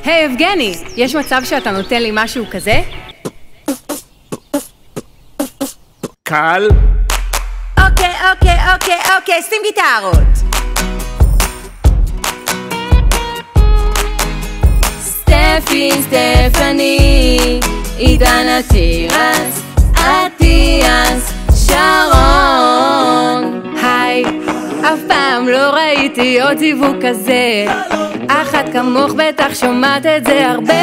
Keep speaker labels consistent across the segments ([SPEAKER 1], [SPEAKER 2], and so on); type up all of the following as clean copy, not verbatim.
[SPEAKER 1] היי יבגני, יש מצב שאתה נותן לי משהו כזה?
[SPEAKER 2] קל?
[SPEAKER 3] אוקיי, שים גיטרות.
[SPEAKER 4] סטפי, סטפני, עידן התירס, אטיאס, שרון.
[SPEAKER 1] היי, אף פעם לא ראיתי עוד זיווג כזה. אחת כמוך בטח שומעת את זה הרבה.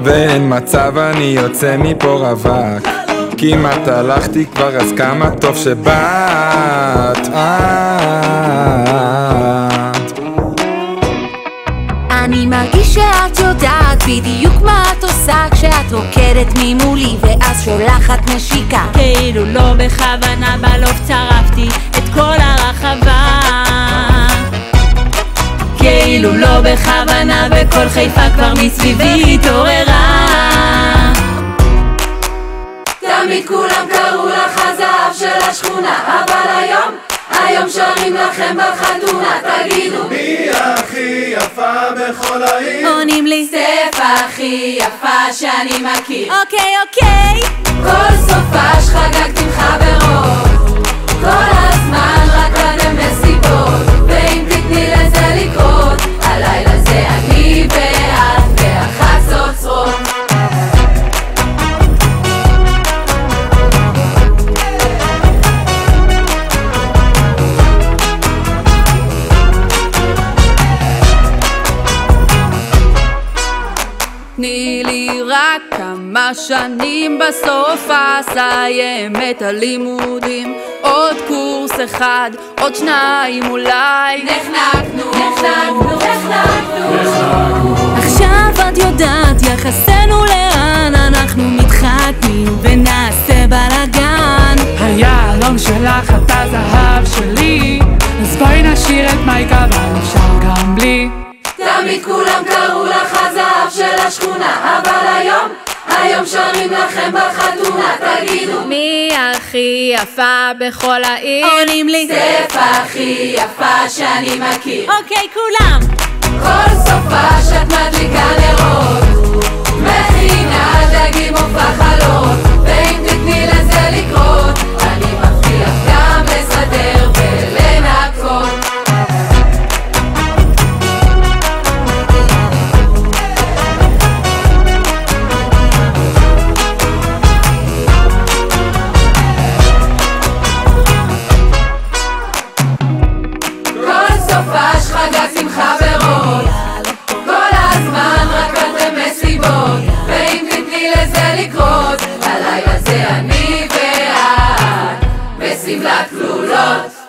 [SPEAKER 2] ואין מצב אני יוצא מפה רווק, כמעט הלכתי כבר, אז כמה טוב שבאת.
[SPEAKER 4] אני מרגיש שאת יודעת בדיוק מה את עושה כשאת רוקדת ממולי ואז שולחת נשיקה, כאילו לא בכוונה בלוף צרפתי את כל הרחבה, כאילו לא בכוונה וכל חיפה כבר מסביבי התעוררה. תמיד כולם קראו לך הזהב של השכונה, אבל היום שרים לכם בחתונה. תגידו
[SPEAKER 5] מי הכי יפה בכל העיר?
[SPEAKER 4] עונים לי סטף הכי יפה שאני מכיר. אוקיי כל סופש חגגת עם חברות, כל הזמן רק אתם מסיבות, ואם תתני לזה לקרות, הלילה זה אני ואת והחצוצרות.
[SPEAKER 1] תני לי רק כמה שנים, בסוף אסיים את הלימודים. עוד קורס אחד, עוד שניים אולי.
[SPEAKER 4] נחנקנו. עכשיו את יודעת יחסנו לאן, אנחנו מתחתנים ונעשה בלגן.
[SPEAKER 6] היהלום שלך את הזהב שלי, אז בואי נשאיר את מייקה אבל אפשר גם בלי.
[SPEAKER 4] תמיד כולם קראו לך הזהב של השכונה, אבל היום שרים לכם בחתונה. תגידו
[SPEAKER 1] מי הכי יפה בכל העיר?
[SPEAKER 4] עונים לי סטף הכי יפה שאני מכיר. אוקיי, כולם. כל סופה שאת מדליקה נרות, מכינה דגים ופחלות, ואם תתני לזה לקרות, אני מבטיח גם לסדר ולנקות. סופש חגגת עם חברות, כל הזמן רק אתם מסיבות, ואם תתני לזה לקרות, הלילה זה אני ואת בסמלת כלולות.